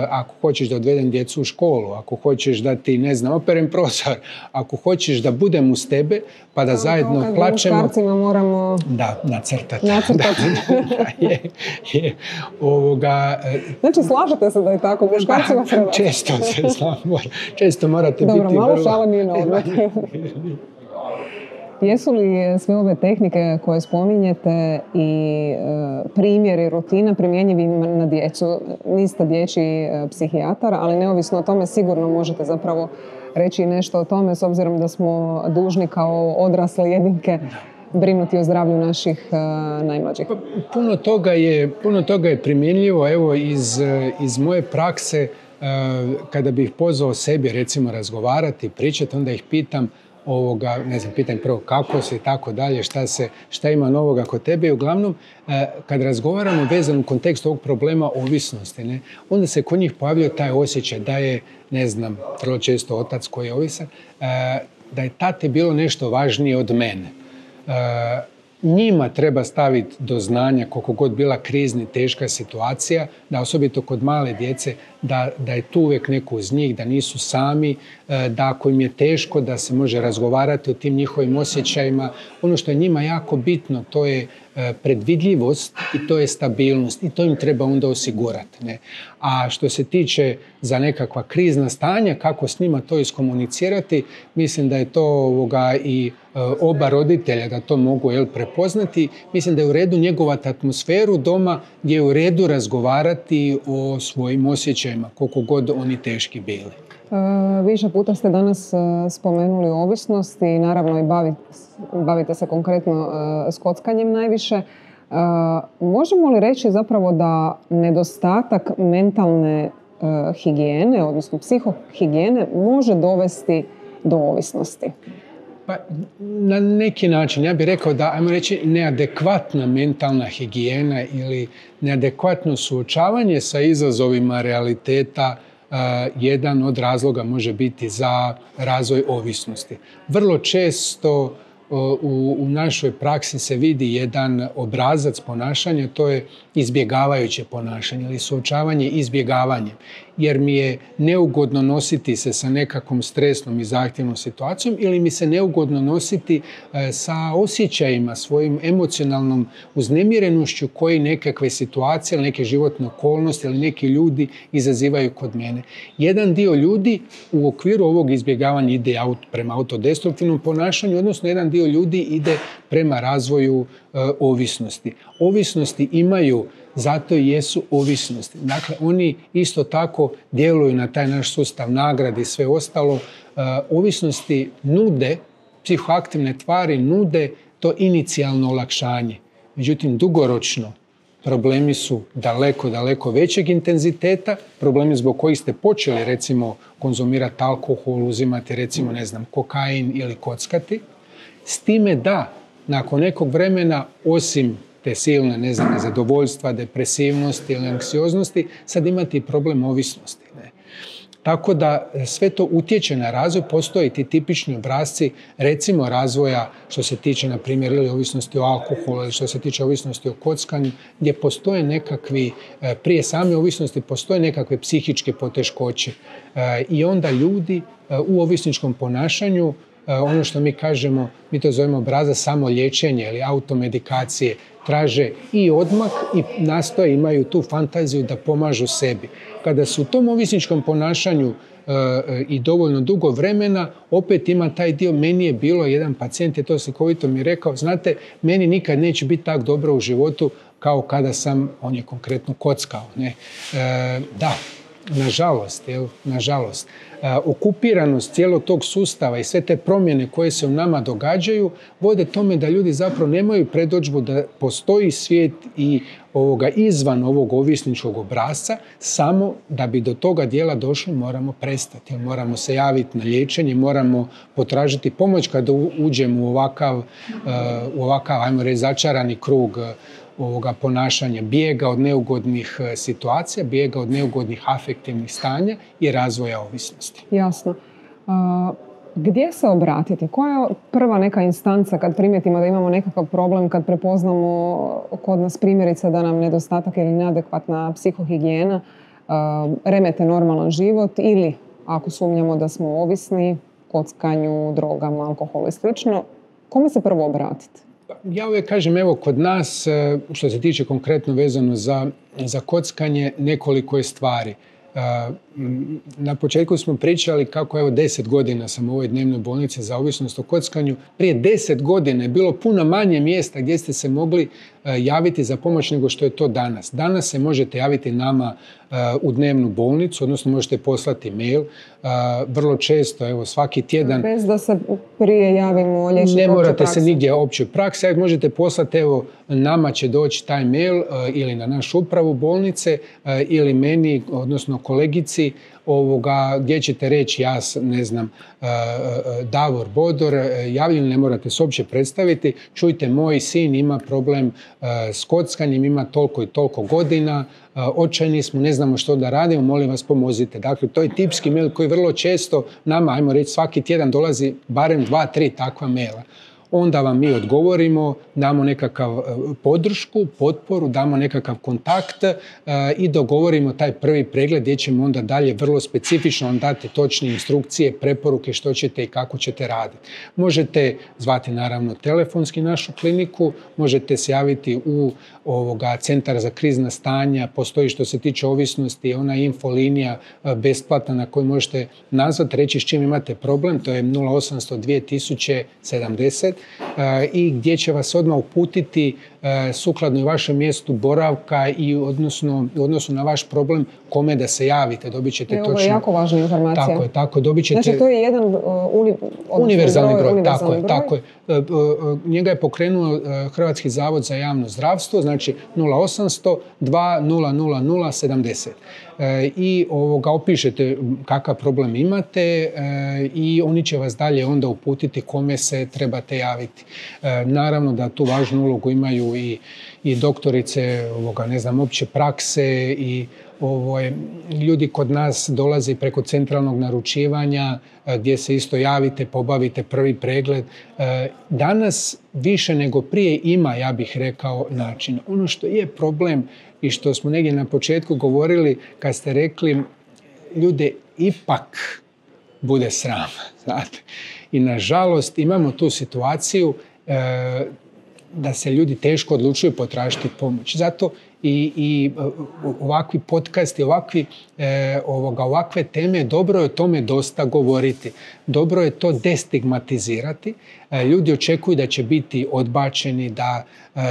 Speaker 1: ako hoćeš da odvedem djecu u školu, ako hoćeš da ti, ne znam, operem prozor, ako hoćeš da budem uz tebe, pa da zajedno plačemo.
Speaker 2: Muškarcima moramo
Speaker 1: nacrtati.
Speaker 2: Znači, slažete se da je tako? Muškarcima treba.
Speaker 1: Često se znam. Često morate biti vrlo...
Speaker 2: Dobro, malo šala nije na odmet. Jesu li sve ove tehnike koje spominjete i primjeri, rutina primjenjivi na djecu? Niste dječji psihijatar, ali neovisno o tome sigurno možete zapravo reći nešto o tome s obzirom da smo dužni kao odrasle jedinke brinuti o zdravlju naših najmlađih.
Speaker 1: Puno toga je primjenjivo. Evo iz moje prakse, kada bih pozvao sebi recimo razgovarati, pričati, onda ih pitam pitam prvo kako se i tako dalje, šta ima novoga kod tebe. I uglavnom, kad razgovaramo vezano u kontekstu ovog problema ovisnosti, onda se kod njih pojavljuje taj osjećaj da je, vrlo često otac koji je ovisan, da je tate bilo nešto važnije od mene. Njima treba staviti do znanja, koliko god bila krizni, teška situacija, da osobito kod male djece, da je tu uvijek neko uz njih, da nisu sami, da ako im je teško, da se može razgovarati o tim njihovim osjećajima. Ono što je njima jako bitno, to je predvidljivost i to je stabilnost i to im treba onda osigurati. Ne? A što se tiče za nekakva krizna stanja, kako s njima to iskomunicirati, mislim da je to i oba roditelja da to mogu prepoznati. Mislim da je u redu njegovati atmosferu doma gdje je u redu razgovarati o svojim osjećajima, koliko god oni teški bili.
Speaker 2: Više puta ste danas spomenuli ovisnost i naravno i bavite se konkretno s kockanjem najviše. Možemo li reći zapravo da nedostatak mentalne higijene, odnosno psihohigijene, može dovesti do ovisnosti?
Speaker 1: Pa, na neki način, ja bih rekao da, ajmo reći, neadekvatna mentalna higijena ili neadekvatno suočavanje sa izazovima realiteta jedan od razloga može biti za razvoj ovisnosti. Vrlo često u našoj praksi se vidi jedan obrazac ponašanja, to je izbjegavajuće ponašanje ili suočavanje izbjegavanjem. Jer mi je neugodno nositi se sa nekakvom stresnom i zahtjevnom situacijom ili mi se neugodno nositi sa osjećajima, svojim emocionalnom uznemirenošću koji nekakve situacije ili neke životne okolnosti ili neki ljudi izazivaju kod mene. Jedan dio ljudi u okviru ovog izbjegavanja ide prema autodestruktivnom ponašanju, odnosno jedan dio ljudi ide prema razvoju ovisnosti. Ovisnosti imaju, zato i jesu ovisnosti. Dakle, oni isto tako djeluju na taj naš sustav nagrade i sve ostalo. Ovisnosti nude, psihoaktivne tvari nude to inicijalno olakšanje. Međutim, dugoročno problemi su daleko većeg intenziteta, problemi zbog kojih ste počeli recimo konzumirati alkohol, uzimati recimo kokain ili kockati, s time da nakon nekog vremena, osim te silne nezadovoljstva, depresivnosti ili anksioznosti, sad imate problem ovisnosti. Ne? Tako da sve to utječe na razvoj, postoje ti tipični obrasci recimo razvoja što se tiče na primjer ili ovisnosti o alkoholu ili što se tiče ovisnosti o kockanju, gdje postoje nekakvi, prije same ovisnosti postoje nekakve psihičke poteškoće i onda ljudi u ovisničkom ponašanju ono što mi kažemo, mi to zovemo obrazac samo liječenje ili automedikacije, traže i odmak i nastoje, imaju tu fantaziju da pomažu sebi. Kada su u tom ovisničkom ponašanju i dovoljno dugo vremena, opet ima taj dio. Meni je bilo, jedan pacijent je to slikovito mi rekao, znate, meni nikad neće biti tako dobro u životu kao kada sam, on je konkretno kockao. Ne? Da, nažalost. Okupiranost cijelog tog sustava i sve te promjene koje se u nama događaju vode tome da ljudi zapravo nemaju predodžbu da postoji svijet i izvan ovog ovisničkog obrasca. Samo da bi do toga dijela došli moramo prestati. Moramo se javiti na liječenje, moramo potražiti pomoć kada uđemo u ovakav, ajmo reći, začarani krug ovoga ponašanja, bijega od neugodnih situacija, bijega od neugodnih afektivnih stanja i razvoja ovisnosti.
Speaker 2: Jasno. Gdje se obratiti? Koja je prva neka instanca kad primijetimo da imamo nekakav problem, kad prepoznamo kod nas primjerice da nam nedostatak ili neadekvatna psihohigijena remete normalan život ili ako sumnjamo da smo ovisni, kockanju, drogama, alkoholu i slično, kome se prvo obratiti?
Speaker 1: Ja uvijek kažem, evo, kod nas, što se tiče konkretno vezano za kockanje, nekoliko je stvari. Na početku smo pričali kako 10 godina sam u ovoj dnevnoj bolnici za ovisnost o kockanju. Prije 10 godina je bilo puno manje mjesta gdje ste se mogli javiti za pomoć nego što je to danas. Danas se možete javiti nama u dnevnu bolnicu, odnosno možete poslati mail. Vrlo često, evo, svaki tjedan...
Speaker 2: Bez da se prije javimo liječniku opće prakse.
Speaker 1: Ne morate se nigdje opće prakse. Možete poslati, evo, nama će doći taj mail ili na našu upravu bolnice ili meni, odnosno kolegici, gdje ćete reći, ja ne znam, Davor Bodor, javljeno, ne morate se uopće predstaviti, čujte, moj sin ima problem s kockanjem, ima toliko i toliko godina, očajni smo, ne znamo što da radimo, molim vas pomozite. Dakle, to je tipski mail koji vrlo često nama, ajmo reći, svaki tjedan dolazi barem 2-3 takva maila. Onda vam mi odgovorimo, damo nekakav podršku, potporu, damo nekakav kontakt i dogovorimo taj prvi pregled gdje ćemo onda dalje vrlo specifično vam dati točne instrukcije, preporuke što ćete i kako ćete raditi. Možete zvati naravno telefonski našu kliniku, možete se javiti u centar za krizna stanja, postoji što se tiče ovisnosti, ona infolinija besplatna na koju možete nazvati, reći s čim imate problem, to je 0800 2070 i gdje će vas odmah uputiti sukladno i vašem mjestu boravka i odnosu na vaš problem kome da se javite. Dobit ćete točno...
Speaker 2: Ovo je jako važna informacija.
Speaker 1: Tako, dobit ćete...
Speaker 2: Znači, to je jedan
Speaker 1: univerzalni broj. Tako je. Njega je pokrenuo Hrvatski zavod za javno zdravstvo, znači 0800 2000 70. I opišete kakav problem imate i oni će vas dalje onda uputiti kome se trebate javiti. Naravno da tu važnu ulogu imaju i doktorice opće prakse i ljudi kod nas dolaze preko centralnog naručivanja gdje se isto javite, pobavite prvi pregled. Danas više nego prije ima, ja bih rekao, način. Ono što je problem i što smo negdje na početku govorili kad ste rekli ljude ipak bude sram, znate. I nažalost imamo tu situaciju da se ljudi teško odlučuju potražiti pomoć. Zato i ovakvi podcasti, ovakve teme, dobro je o tome dosta govoriti. Dobro je to destigmatizirati. Ljudi očekuju da će biti odbačeni,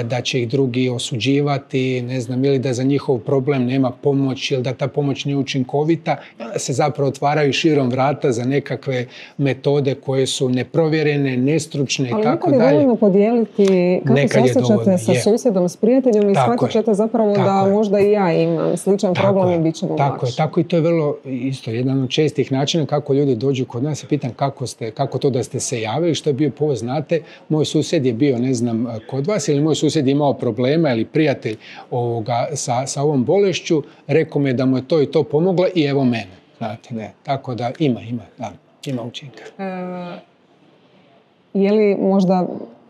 Speaker 1: da će ih drugi osuđivati, ne znam, ili da za njihov problem nema pomoć ili da ta pomoć nije učinkovita. Onda se zapravo otvaraju širom vrata za nekakve metode koje su neprovjerene, nestručne i tako dalje.
Speaker 2: Ali nekad je dovoljno podijeliti kako se osjećate sa susjedom, s prijateljom i shvatit ćete zapravo da možda i ja imam sličan problem i bit ćemo lakše.
Speaker 1: Tako i to je vrlo isto jedan od čestih načina kako ljudi dođu kod nas i pitam kako to da ste se javili, što je bio povod. Znate, moj susjed je bio, ne znam, kod vas ili moj susjed je imao problema ili prijatelj sa ovom bolešću, rekao mi je da mu je to i to pomoglo i evo mene. Znate, ne. Tako da ima učinka.
Speaker 2: Je li možda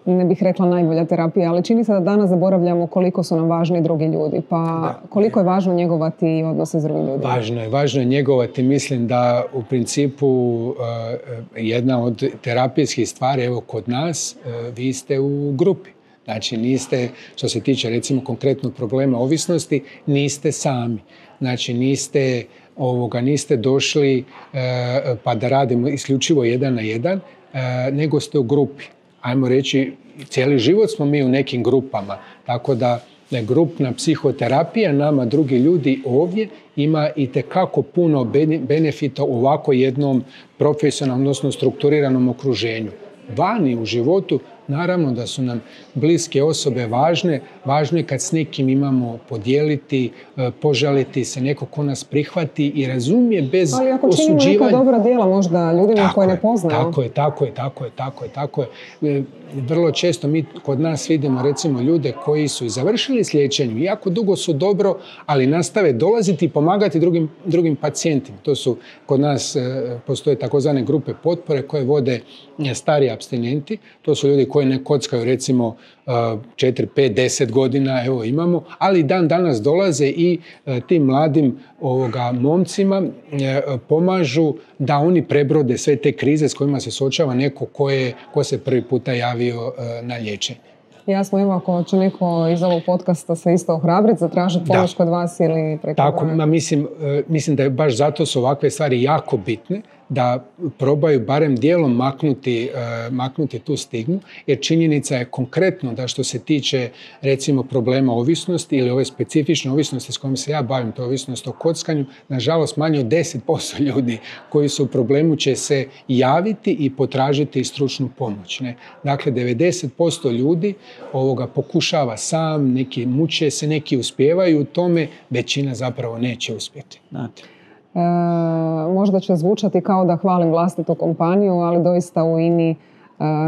Speaker 2: ne bih rekla najbolja terapija, ali čini se da danas zaboravljamo koliko su nam važni drugi ljudi, pa koliko je važno njegovati odnose s drugim ljudima.
Speaker 1: Važno je njegovati. Mislim da u principu jedna od terapijskih stvari, evo kod nas, vi ste u grupi. Znači niste, što se tiče recimo konkretnog problema ovisnosti, niste sami. Znači niste došli pa da radimo isključivo 1 na 1, nego ste u grupi. Ajmo reći, cijeli život smo mi u nekim grupama, tako da grupna psihoterapija nama drugi ljudi ovdje ima itekako puno benefita u ovako jednom profesionalnom, odnosno strukturiranom okruženju. Vani u životu, naravno da su nam bliske osobe važne. Važno je kad s nekim imamo podijeliti, požaliti se, neko ko nas prihvati i razumije bez osuđivanja.
Speaker 2: Ali ako činimo neka dobra djela možda ljudima koje ne poznaju.
Speaker 1: Tako je. Vrlo često mi kod nas vidimo recimo ljude koji su i završili s liječenjem, jako dugo su dobro, ali nastave dolaziti i pomagati drugim pacijentima. To su kod nas postoje takozvane grupe potpore koje vode stari apstinenti. To su ljudi koji ne kockaju recimo 4, 5, 10 godina, evo imamo, ali dan danas dolaze i tim mladim momcima pomažu da oni prebrode sve te krize s kojima se suočava neko ko se prvi puta javio na liječenje.
Speaker 2: Jasno, evo ako će neko iz ovog podcasta se isto ohrabriti, zatražiti pomoć kod vas ili preko...
Speaker 1: Tako, mislim da je baš zato su ovakve stvari jako bitne, da probaju barem dijelom maknuti tu stigmu, jer činjenica je konkretno da što se tiče recimo problema ovisnosti ili ove specifične ovisnosti s kojom se ja bavim, to je ovisnost o kockanju, nažalost manje od 10% ljudi koji su u problemu će se javiti i potražiti stručnu pomoć. Ne? Dakle, 90% ljudi pokušava sam, neki muče se, neki uspijevaju u tome, većina zapravo neće uspjeti. Znate.
Speaker 2: Možda će zvučati kao da hvalim vlastitu kompaniju, ali doista u INI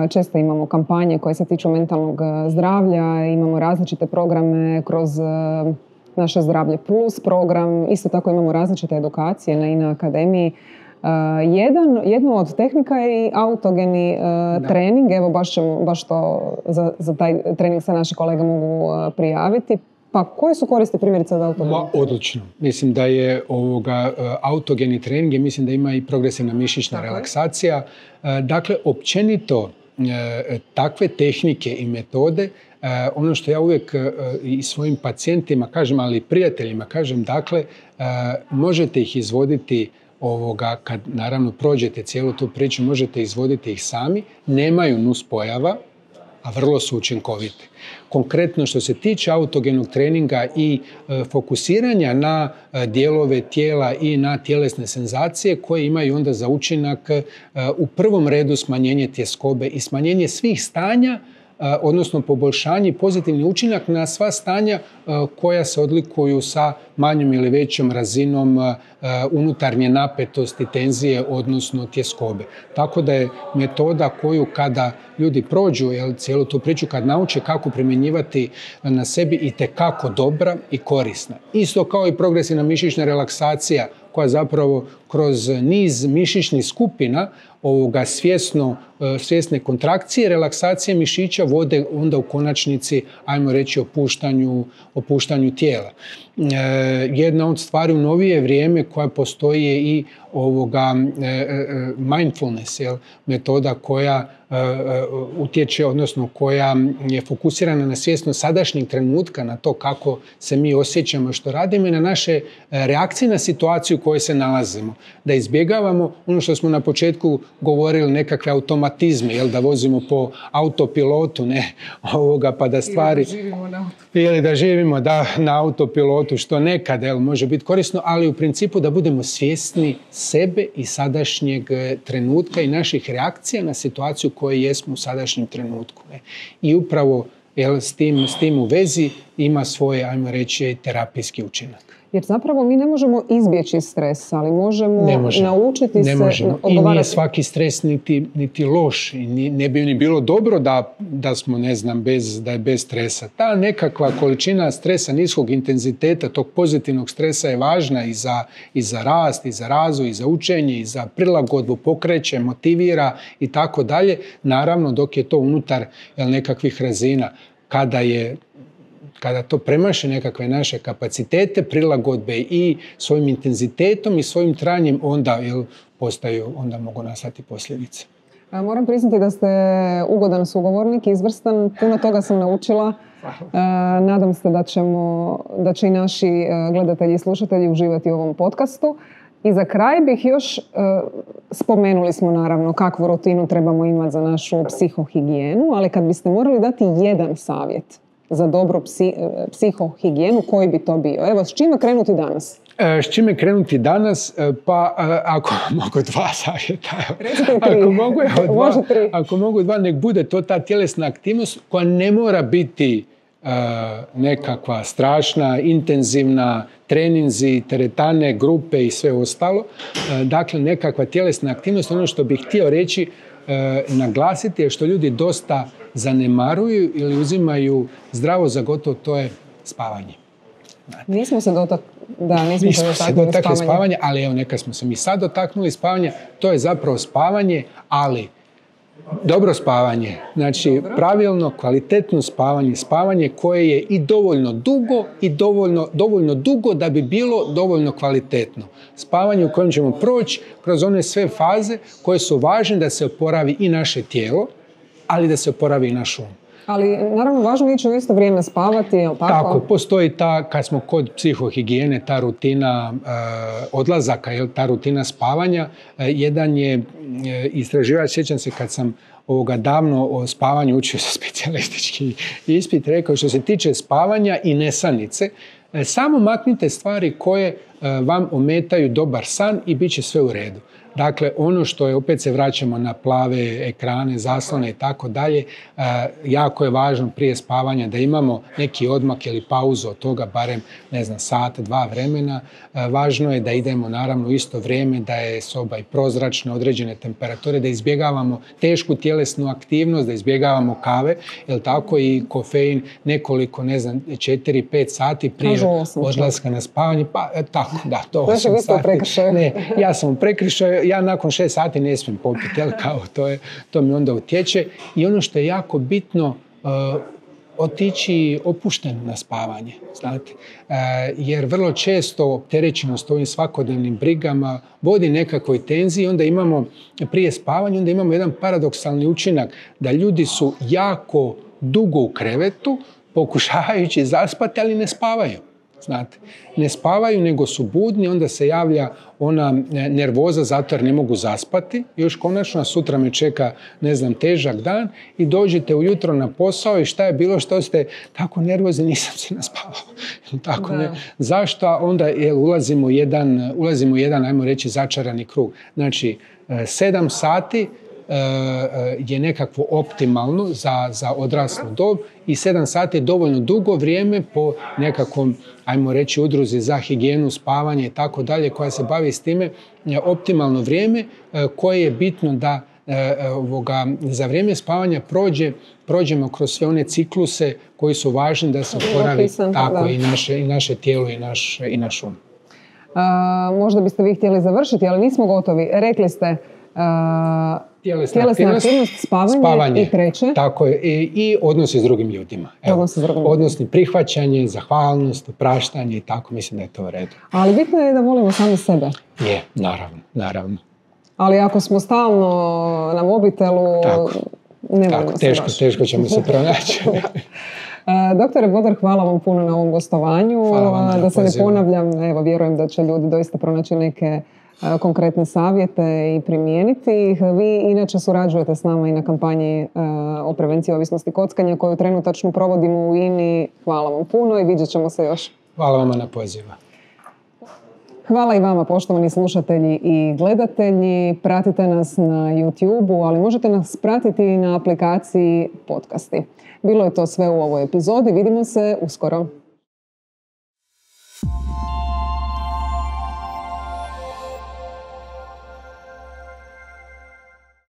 Speaker 2: često imamo kampanje koje se tiču mentalnog zdravlja, imamo različite programe kroz naše Zdravlje Plus program, isto tako imamo različite edukacije na INA Akademiji. Jedno od tehnika je i autogeni trening, evo baš to za taj trening se naši kolege mogu prijaviti. Pa koje su koristi primjerice od autogeni?
Speaker 1: Odlično. Mislim da je autogeni trening, mislim da ima i progresivna mišićna relaksacija. Dakle, općenito takve tehnike i metode, ono što ja uvijek i svojim pacijentima kažem, ali i prijateljima kažem, dakle, možete ih izvoditi kad naravno prođete cijelu tu priču, možete izvoditi ih sami, nemaju nuspojava, a vrlo su učinkovite. Konkretno što se tiče autogenog treninga i fokusiranja na dijelove tijela i na tjelesne senzacije koje imaju onda za učinak u prvom redu smanjenje tjeskobe i smanjenje svih stanja, odnosno poboljšanje i pozitivni učinak na sva stanja koja se odlikuju sa manjom ili većom razinom unutarnje napetosti, tenzije, odnosno tjeskobe. Tako da je metoda koju kada ljudi prođu cijelu tu priču, kad nauče kako primjenjivati na sebi, itekako dobra i korisna. Isto kao i progresivna mišićna relaksacija koja zapravo kroz niz mišićnih skupina svjesne kontrakcije, relaksacije mišića vode onda u konačnici, ajmo reći, opuštanju tijela. Jedna od stvari u novije vrijeme koja postoji je i mindfulness, metoda koja utječe, odnosno koja je fokusirana na svjesnost sadašnjeg trenutka, na to kako se mi osjećamo, što radimo i na naše reakcije na situaciju u kojoj se nalazimo. Da izbjegavamo ono što smo na početku govorili, nekakve automatizme, da vozimo po autopilotu, pa da stvari... Ili da živimo na autopilotu, što nekad može biti korisno, ali u principu da budemo svjesni sebe i sadašnjeg trenutka i naših reakcija na situaciju u kojoj jesmo u sadašnjem trenutku. I upravo s tim u vezi ima svoj, ajmo reći, terapijski učinak.
Speaker 2: Jer zapravo mi ne možemo izbjeći stres, ali možemo naučiti se odgovarati.
Speaker 1: I nije svaki stres niti loš. I ne bi ni bilo dobro da smo, ne znam, da je bez stresa. Ta nekakva količina stresa niskog intenziteta, tog pozitivnog stresa je važna i za rast, i za razvoj, i za učenje, i za prilagodbu, pokreće, motivira i tako dalje. Naravno, dok je to unutar nekakvih razina. Kada to premaši nekakve naše kapacitete, prilagodbe i svojim intenzitetom i svojim trajanjem, onda mogu nastati posljedice.
Speaker 2: Moram priznati da ste ugodan sugovornik, izvrstan. Puno toga sam naučila. Nadam se da će i naši gledatelji i slušatelji uživati u ovom podcastu. I za kraj bih još, spomenuli smo naravno kakvu rutinu trebamo imati za našu psihohigijenu, ali kad biste morali dati jedan savjet za dobru psihohigijenu, koji bi to bio? Evo, s čime krenuti danas?
Speaker 1: S čime krenuti danas? Pa ako mogu dva savjeta. Ako mogu dva, nek bude to ta tjelesna aktivnost koja ne mora biti nekakva strašna, intenzivna, treninzi, teretane, grupe i sve ostalo. Dakle, nekakva tjelesna aktivnost. Ono što bih htio reći, naglasiti je što ljudi dosta zanemaruju ili uzimaju zdravo za gotovo, to je spavanje.
Speaker 2: Nismo se dotakli
Speaker 1: spavanja, ali evo neka smo se mi sad dotaknuli spavanja. To je zapravo spavanje, ali dobro spavanje. Znači, pravilno, kvalitetno spavanje koje je i dovoljno dugo i dovoljno dugo da bi bilo dovoljno kvalitetno. Spavanje u kojem ćemo proći kroz one sve faze koje su važne da se oporavi i naše tijelo, ali da se oporavi i naš um.
Speaker 2: Ali naravno važno je ići u isto vrijeme spavati, je li tako?
Speaker 1: Tako, postoji kad smo kod psihohigijene, ta rutina odlazaka, ta rutina spavanja. Jedan je istraživač, sjećam se kad sam davno o spavanju učio sa specijalistički ispit, rekao što se tiče spavanja i nesanice, samo maknite stvari koje vam ometaju dobar san i bit će sve u redu. Dakle, ono što je, opet se vraćamo na plave ekrane, zaslone i tako dalje, jako je važno prije spavanja da imamo neki odmak ili pauzu od toga, barem, sat, 2 vremena. Važno je da idemo naravno u isto vrijeme, da je soba i prozračna, određene temperature, da izbjegavamo tešku tjelesnu aktivnost, da izbjegavamo kave, tako i kofein nekoliko, 4-5 sati prije odlaska na spavanje. Pa, tako, da, to 8 sati. Ne, ja sam u prekršaju. Ja nakon 6 sati ne smijem popiti, to mi onda utječe. I ono što je jako bitno, otići opušten na spavanje, znate. Jer vrlo često opterećenost ovim svakodnevnim brigama vodi nekakvoj tenziji, onda imamo prije spavanja, onda imamo jedan paradoksalni učinak da ljudi su jako dugo u krevetu, pokušavajući zaspati, ali ne spavaju. Znate, ne spavaju nego su budni, onda se javlja ona nervoza zato jer ne mogu zaspati. Još konačno, sutra me čeka, težak dan i dođete ujutro na posao i šta je bilo, što ste tako nervozni, nisam se naspavao. Zašto? Onda ulazimo u jedan, ajmo reći, začarani krug. Znači, 7 sati je nekakvo optimalno za odraslu dob i 7 sati je dovoljno dugo vrijeme po nekakvom, ajmo reći, udruzi za higijenu, spavanje i tako dalje, koja se bavi s time, optimalno vrijeme koje je bitno da za vrijeme spavanja prođemo kroz sve one cikluse koji su važni da se oporavi tako i naše tijelo i naš um.
Speaker 2: Možda biste vi htjeli završiti, ali nismo gotovi. Rekli ste tjelesna aktivnost, spavanje i treće.
Speaker 1: Tako je, i odnosi s drugim ljudima. Odnosni prihvaćanje, zahvalnost, opraštanje i tako, mislim da je to u redu.
Speaker 2: Ali bitno je da volimo sami sebe.
Speaker 1: Je, naravno.
Speaker 2: Ali ako smo stalno na mobitelu, ne volimo se baš.
Speaker 1: Teško ćemo se pronaći.
Speaker 2: Doktore Bodor, hvala vam puno na ovom gostovanju. Da se ne ponavljam, vjerujem da će ljudi doista pronaći neke konkretne savjete i primijeniti ih. Vi inače surađujete s nama i na kampanji o prevenciji ovisnosti kockanja koju trenutačno provodimo u INI. Hvala vam puno i vidjet ćemo se još.
Speaker 1: Hvala vama na pozivu.
Speaker 2: Hvala i vama, poštovani slušatelji i gledatelji. Pratite nas na YouTube-u, ali možete nas pratiti i na aplikaciji Podcasti. Bilo je to sve u ovoj epizodi. Vidimo se uskoro.